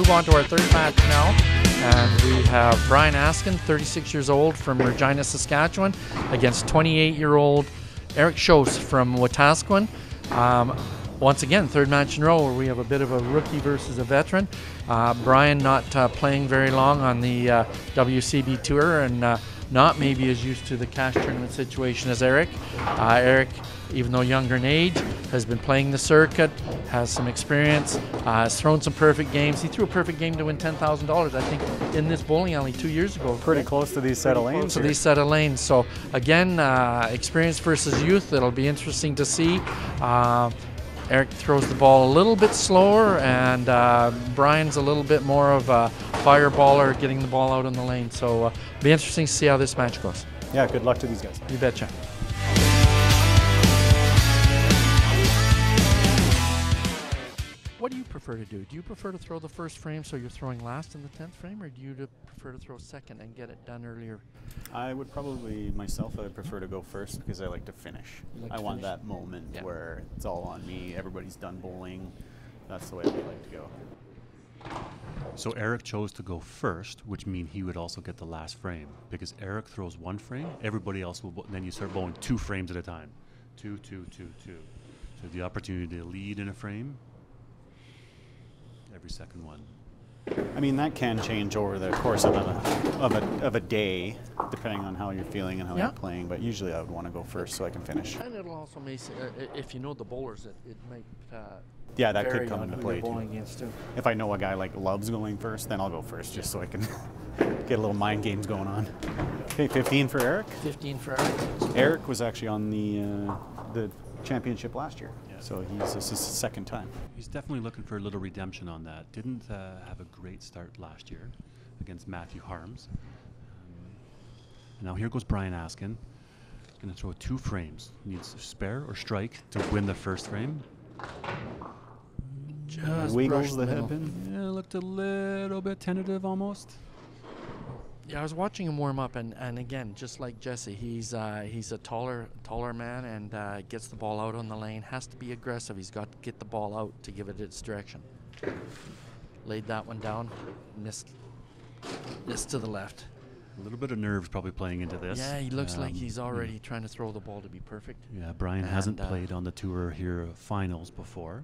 move on to our third match now. And we have Brian Askin, 36 years old, from Regina, Saskatchewan, against 28-year-old Erik Kjos from Wetaskiwin. Once again, third match in a row where we have a bit of a rookie versus a veteran. Brian not playing very long on the WCB Tour, and not maybe as used to the cash tournament situation as Erik. Erik, even though younger in age, has been playing the circuit, has some experience, has thrown some perfect games. He threw a perfect game to win $10,000, I think, in this bowling alley 2 years ago. Pretty close to these set of lanes. So again, experience versus youth. It'll be interesting to see. Erik throws the ball a little bit slower, and Brian's a little bit more of a fireballer, getting the ball out on the lane. So it'll be interesting to see how this match goes. Yeah, good luck to these guys. You betcha. What do you prefer to do? Do you prefer to throw the first frame so you're throwing last in the 10th frame, or do you prefer to throw second and get it done earlier? I would probably, myself, I would prefer to go first because I like to finish. I want that moment where it's all on me, everybody's done bowling. That's the way I would like to go. So Erik chose to go first, which means he would also get the last frame. Because Erik throws one frame, everybody else will, then you start bowling 2 frames at a time. 2, 2, 2, 2. So the opportunity to lead in a frame, every second one. I mean, that can change over the course of a day, depending on how you're feeling and how you're playing. But usually, I would want to go first so I can finish. And it'll also make, if you know the bowlers, it might. Yeah, that could come into play too. Against too. If I know a guy like loves going first, then I'll go first just so I can get a little mind games going on. Okay, 15 for Erik. 15 for Erik. Erik was actually on the championship last year. So this is his second time. He's definitely looking for a little redemption on that. Didn't have a great start last year against Matthew Harms. Now here goes Brian Askin. He's going to throw 2 frames. Needs spare or strike to win the first frame. Just wiggles the head pin. Yeah, looked a little bit tentative almost. Yeah, I was watching him warm up, and again, just like Jesse, he's a taller man, and gets the ball out on the lane. Has to be aggressive. He's got to get the ball out to give it its direction. Laid that one down, missed to the left. A little bit of nerves probably playing into this. Yeah, he looks like he's already trying to throw the ball to be perfect. Yeah, Brian hasn't played on the tour here finals before.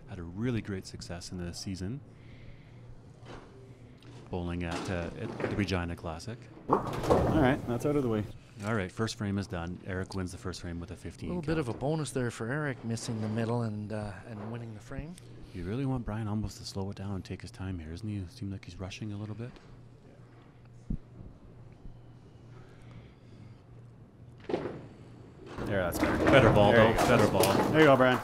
Had a really great success in the season. Bowling at the Regina Classic. All right, that's out of the way. All right, first frame is done. Erik wins the first frame with a 15. A little bit of a bonus there for Erik, missing the middle and winning the frame. You really want Brian almost to slow it down and take his time here, isn't he? Seems like he's rushing a little bit. There, that's better. Better ball, though. Better ball. There you go, Brian.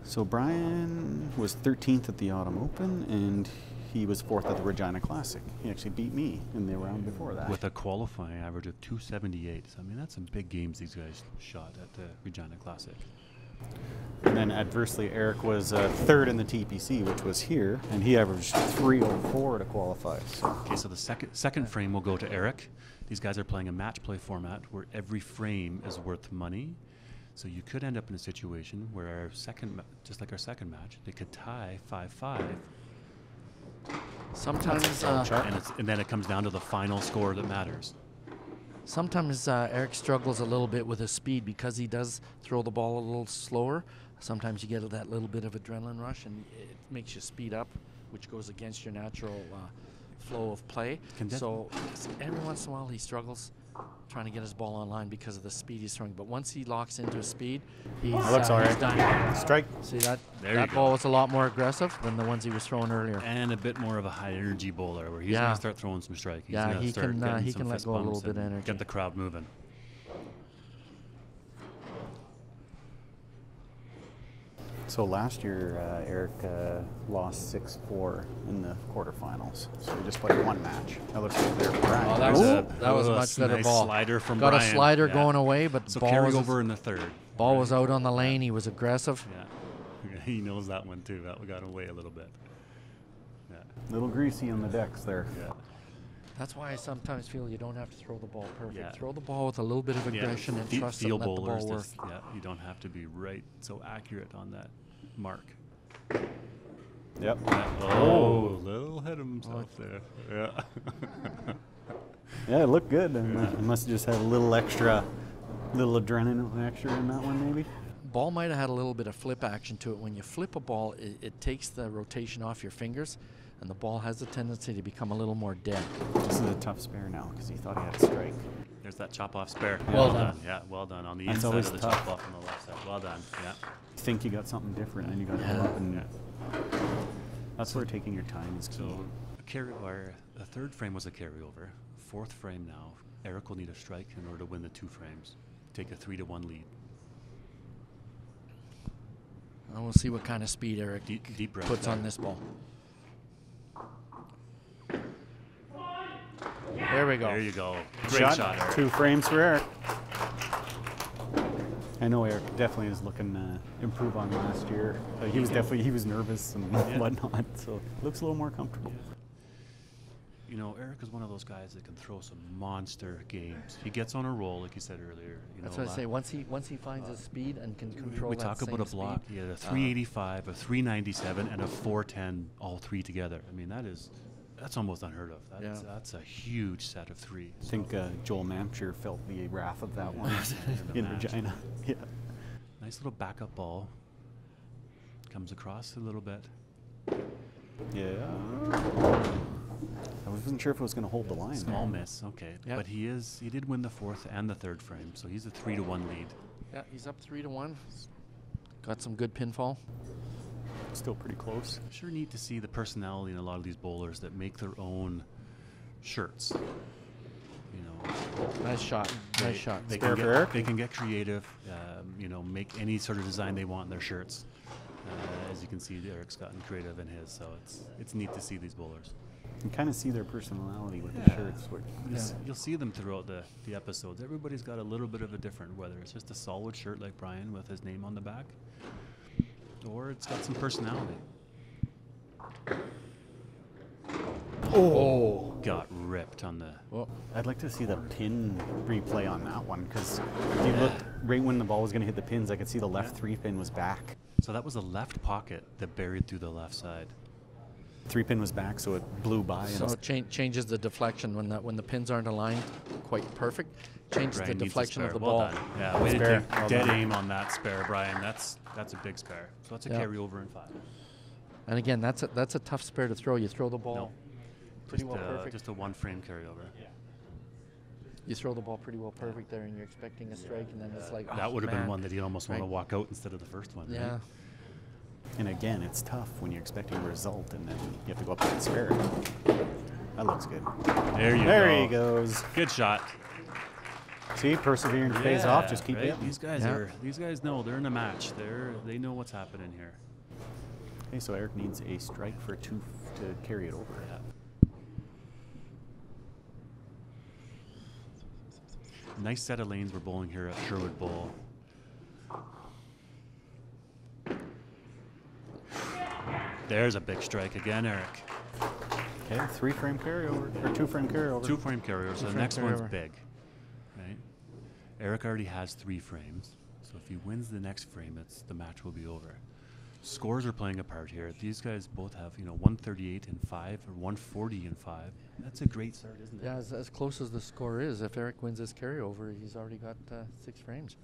So Brian was 13th at the Autumn Open, and he was 4th at the Regina Classic. He actually beat me in the round before that. With a qualifying average of 278. So, I mean, that's some big games these guys shot at the Regina Classic. And then adversely, Erik was 3rd in the TPC, which was here, and he averaged 304 to qualify. So. Okay, so the second frame will go to Erik. These guys are playing a match play format where every frame is worth money. So you could end up in a situation where our just like our second match, they could tie 5-5. Sometimes, and then it comes down to the final score that matters. Sometimes Erik struggles a little bit with his speed because he does throw the ball a little slower. Sometimes you get that little bit of adrenaline rush, and it makes you speed up, which goes against your natural flow of play. So every once in a while he struggles trying to get his ball online because of the speed he's throwing. But once he locks into his speed, he's done. Strike. See, that ball was a lot more aggressive than the ones he was throwing earlier. And a bit more of a high energy bowler where he's going to start throwing some strike. He's he can let go a little bit of energy. Get the crowd moving. So last year, Erik lost 6-4 in the quarterfinals. So he just played one match. That looks like they're that was a much better nice ball. Slider from Got Brian. a slider going away, but so ball carry was over in the third. Ball was out on the lane. He was aggressive. Yeah, he knows that one too. That got away a little bit. Yeah. A little greasy on the decks there. Yeah. That's why I sometimes feel you don't have to throw the ball perfect. Yeah. Throw the ball with a little bit of aggression and trust and let the ball work. Yeah, you don't have to be right so accurate on that mark. Yep. Oh, a little hit himself there. Yeah. Yeah, it looked good. Unless you just had a little extra, little adrenaline extra in that one, maybe. Ball might have had a little bit of flip action to it. When you flip a ball, it takes the rotation off your fingers, and the ball has a tendency to become a little more dead. This is a tough spare now because he thought he had a strike. There's that chop off spare. Yeah. Well done. Yeah, well done. On the That's inside always of the tough. chop off on the left side. Well done. Yeah. You think you got something different, and you got to go up and. That's where taking your time is key. So the third frame was a carryover. Fourth frame now, Erik will need a strike in order to win the 2 frames. Take a 3-1 lead. And we'll see what kind of speed Erik Deep breath puts there. on this ball. There we go. There you go. Great shot, Erik. 2 frames for Erik. I know Erik definitely is looking to improve on last year. He was nervous and whatnot, so looks a little more comfortable. You know, Erik is one of those guys that can throw some monster games. He gets on a roll, like you said earlier. That's what I say. Once he finds his speed and can control we that talk about a block. He had a 385, a 397, and a 410, all 3 together. I mean, that's almost unheard of. That's a huge set of 3. I think Joel Mampshire felt the wrath of that one in Regina. Yeah. Nice little backup ball. Comes across a little bit. Yeah. I wasn't sure if it was going to hold the line. Small miss, okay. Yep. But he did win the 4th and the 3rd frame, so he's a 3-1 lead. Yeah, he's up 3-1. Got some good pinfall. Still pretty close. Sure neat to see the personality in a lot of these bowlers that make their own shirts. You know, Nice shot. Nice shot. They Spare can, for Erik? they can get creative. You know, make any sort of design they want in their shirts. As you can see, Erik's gotten creative in his, so it's neat to see these bowlers. You can kind of see their personality with the shirts. You'll see them throughout the episodes. Everybody's got a little bit of a different, whether it's just a solid shirt like Brian with his name on the back, or it's got some personality. Oh! Got ripped on the... Well, I'd like to see the pin replay on that one, because if you looked right when the ball was going to hit the pins, I could see the left 3 pin was back. So that was the left pocket that buried through the left side. 3 pin was back, so it blew by. so it changes the deflection when the pins aren't aligned quite perfect. Changes Brian the needs a deflection of spare. the Well ball. done. Yeah, way to Spare. take Well dead done. aim on that spare, Brian. That's a big spare. So that's a carryover in 5. And again, that's a tough spare to throw. You throw the ball pretty well perfect. Just a 1 frame carryover. You throw the ball pretty well perfect there, and you're expecting a strike, and then it's like, That would have been one that you'd almost want to Right. walk out instead of the first one. Yeah. Right? And again, it's tough when you're expecting a result, and then you have to go up to the spare. That looks good. There you go. There he goes. Good shot. See, perseverance pays off. Just keep right? hitting. These guys know they're in a match. They know what's happening here. Okay, so Erik needs a strike for 2 to carry it over. Yeah. Nice set of lanes we're bowling here at Sherwood Bowl. There's a big strike again, Erik. Okay, 3 frame carryover, or 2 frame carryover. 2 frame carryover, so the frame next one's carryover. big, right? Erik already has 3 frames, so if he wins the next frame, the match will be over. Scores are playing a part here. These guys both have 138 and 5 or 140 and 5. That's a great start, isn't it? Yeah, as close as the score is, if Erik wins his carryover, he's already got 6 frames.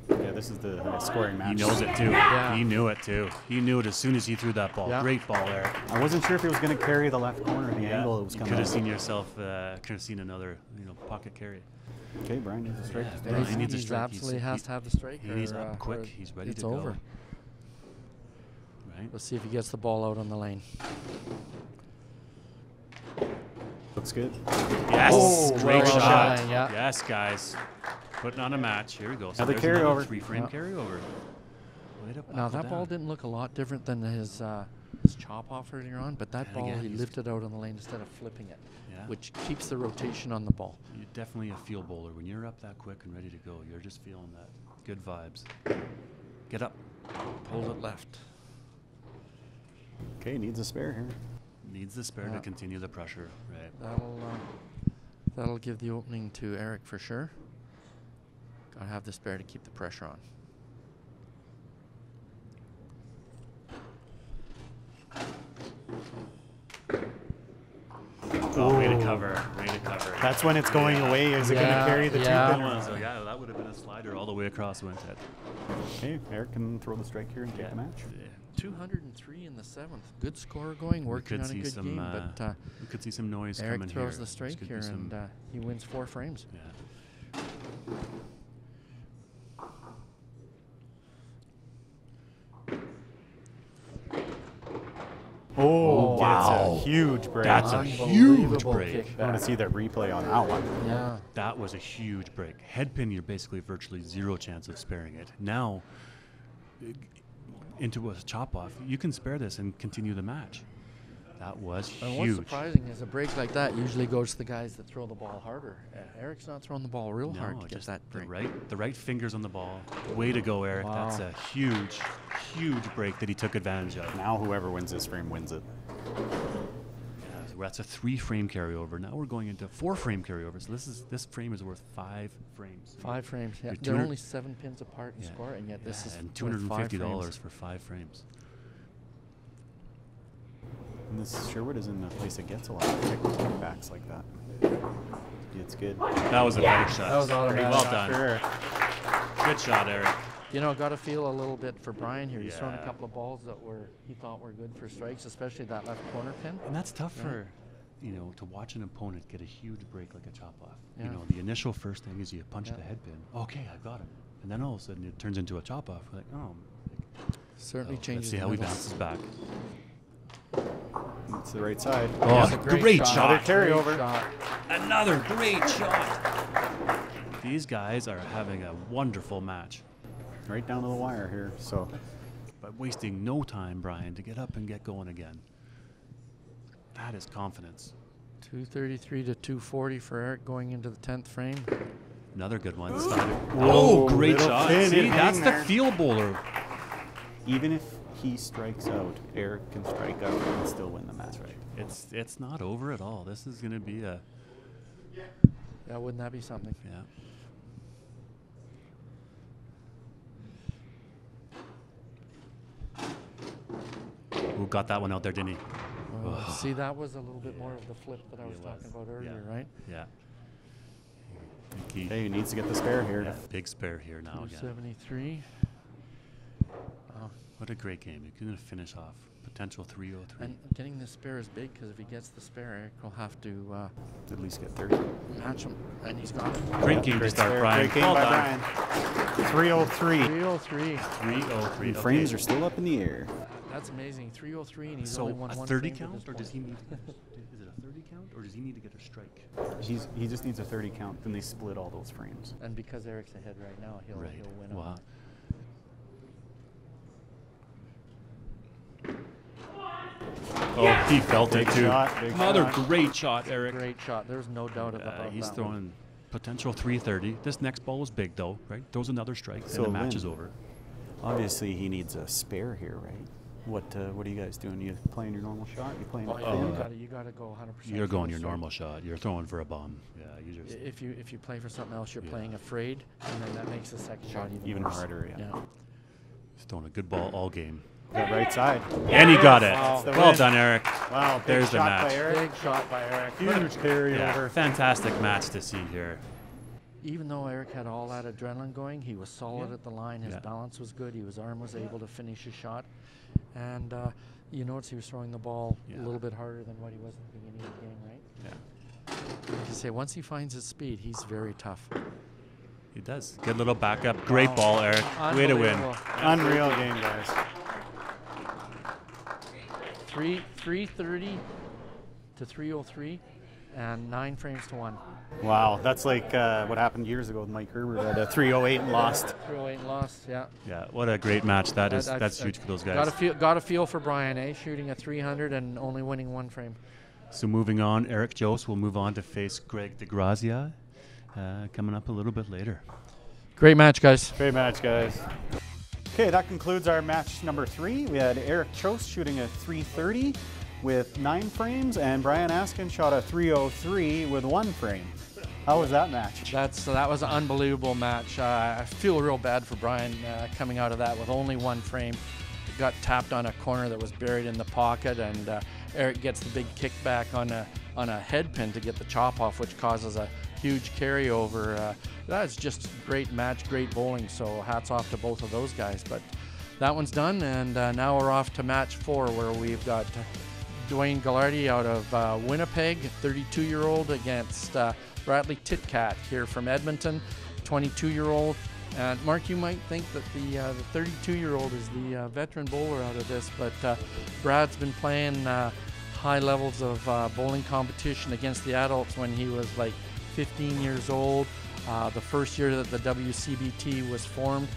Yeah, this is the scoring match. He knows it too. Yeah. He knew it too. He knew it as soon as he threw that ball. Yeah. Great ball, Erik. I wasn't sure if he was going to carry the left corner, the angle it was You coming could have out. seen yourself. Could have seen another, pocket carry. Okay, Brian needs a strike. Yeah, Yeah, he needs a he strike. absolutely He's- has to have the strike. He's or, up quick. or He's ready it's to go. over. Right. Let's see if he gets the ball out on the lane. Looks good. Yes, Oh, great well shot. done, yeah. Yes, guys, putting on a match. Here we go. So Another there's another carryover. 3 frame Yeah. carryover. Way to Now buckle that ball down. didn't look a lot different than his chop off earlier on, but that And ball again, he he's- lifted out on the lane instead of flipping it, Yeah. which keeps the rotation on the ball. You're definitely a field bowler. When you're up that quick and ready to go, you're just feeling that good vibes. Get up. Pulled it left. Okay, needs a spare here. Needs the spare Yeah. to continue the pressure. Right. That'll That'll give the opening to Erik for sure. Gotta have the spare to keep the pressure on. Oh, way to cover. Way to cover. That's when it's going away. Is it going to carry the two pin? So yeah, that would have been a slider all the way across the wind head. Okay, Erik can throw the strike here and take the match. Yeah. 203 in the 7th. Good score going, working on a good game. But we could see some noise Erik coming here. throws the strike here, and he wins 4 frames. Yeah. Oh, wow. That's a huge break. That's a huge break. I want to see the replay on that one. Yeah. That was a huge break. Headpin, you're basically virtually 0 chance of sparing it. Now, into a chop off, you can spare this and continue the match. That was huge. What's surprising is a break like that usually goes to the guys that throw the ball harder. Erik's not throwing the ball real hard to get that break. The right fingers on the ball. Way to go, Erik. Wow. That's a huge, huge break that he took advantage of. Now whoever wins this frame wins it. Yeah, so that's a 3-frame carryover. Now we're going into 4-frame carryover. So this frame is worth 5 frames. 5 frames. Yeah. They're only 7 pins apart in score, and yet this is and $250 for 5 frames. And this Sherwood is in a place that gets a lot of kickbacks like that. It's good. That was a better shot. That was automatic. Well done. Good shot, Erik. You know, got to feel a little bit for Brian here. He's thrown a couple of balls that he thought were good for strikes, especially that left corner pin. And that's tough for, to watch an opponent get a huge break like a chop off. Yeah. You know, the initial first thing is you punch the head pin. Okay, I got him. And then all of a sudden it turns into a chop off. We're like, oh. Certainly changes. Let's see how he bounces back. It's the right side. Oh, great shot. Another carryover. Another great shot. These guys are having a wonderful match. Right down to the wire here. So, but wasting no time, Brian, to get up and get going again. That is confidence. 233 to 240 for Erik going into the 10th frame. Another good one. Oh, great shot. See, that's the field bowler. Even if he strikes out, Erik can strike out and still win the match. Right. It's not over at all. This is going to be a... Yeah, wouldn't that be something? Yeah. Who got that one out there, didn't he? See, that was a little bit more of the flip that I was talking about earlier, right? Yeah. Hey, he needs to get the spare here. Yeah, big spare here now. 273. What a great game. You're going to finish off. Potential 303. And getting the spare is big because if he gets the spare, Erik will have to at least get 30. Match him. And he's got it. Great game to start, Brian. Great game by Brian. 303. 303. 303. The frames are still up in the air. That's amazing. 303, and he's so only won a one 30 frame count, or does he need? Is it a 30 count, or does he need to get a strike? He just needs a 30 count. Then they split all those frames. And because Erik's ahead right now, he'll win. Wow. Oh, he felt it too. Another great shot, Erik. Great shot. There's no doubt about that. He's throwing potential 330. This next ball was big, though, right? Throws another strike, and the match is over. Obviously, he needs a spare here, right? What are you guys doing? You playing your normal shot? You playing? You gotta go 100%. You're going your normal shot. You're throwing for a bomb. Yeah, you just. If you play for something else, you're playing afraid, and then that makes the second shot even harder. Yeah. He's throwing a good ball all game. That right side. And he got it. Wow. Well done, Erik. Wow, there's the match. Big shot by Erik. Huge carryover. Fantastic match to see here. Even though Erik had all that adrenaline going, he was solid at the line. His balance was good. His arm was able to finish his shot. And you notice he was throwing the ball a little bit harder than what he was at the beginning of the game, right? Yeah. Like you say, once he finds his speed, he's very tough. He does. Good little backup. Great ball, Erik. Way to win. Unreal game, guys. 330 to 303 and 9 frames to 1. Wow, that's like what happened years ago with Mike Herbert at a 308 and lost. 308 and lost, yeah. Yeah, what a great match that is. That's huge for those guys. Got a feel for Brian, shooting a 300 and only winning 1 frame. So moving on, Erik Kjos will move on to face Greg DeGrazia coming up a little bit later. Great match, guys. Great match, guys. Okay, that concludes our match number 3. We had Erik Kjos shooting a 330 with 9 frames, and Brian Askin shot a 303 with 1 frame. How was that match? That was an unbelievable match. I feel real bad for Brian coming out of that with only 1 frame. Got tapped on a corner that was buried in the pocket, and Erik gets the big kickback on a head pin to get the chop off, which causes a huge carryover. That's just a great match, great bowling, so hats off to both of those guys. But that one's done, and now we're off to match 4, where we've got Dwayne Gallardi out of Winnipeg, 32-year-old, against Bradley Titcat here from Edmonton, 22-year-old. And Mark, you might think that the 32-year-old is the veteran bowler out of this, but Brad's been playing high levels of bowling competition against the adults when he was like 15 years old. The first year that the WCBT was formed,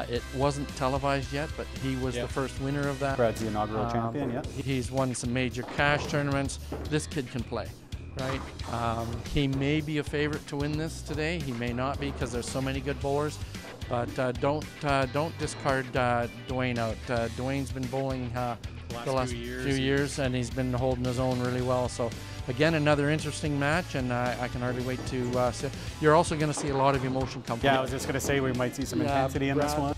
it wasn't televised yet, but he was the first winner of that. Brad's the inaugural champion, yeah. He's won some major cash tournaments. This kid can play, right? He may be a favorite to win this today. He may not be, because there's so many good bowlers. But don't discard Dwayne out. Dwayne's been bowling the last few years, and he's been holding his own really well. So again, another interesting match, and I can hardly wait to see. You're also going to see a lot of emotion come from I was just going to say we might see some intensity in this one.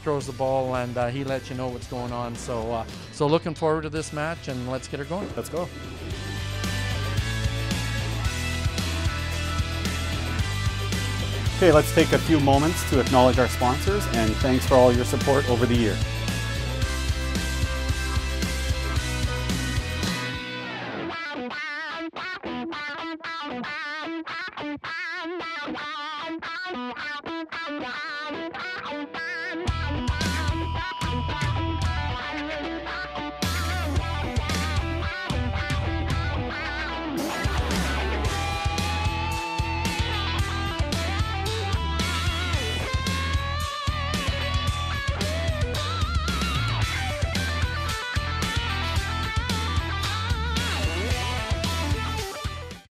Throws the ball, and he lets you know what's going on. So looking forward to this match, and let's get her going. Let's go. Okay, let's take a few moments to acknowledge our sponsors, and thanks for all your support over the year.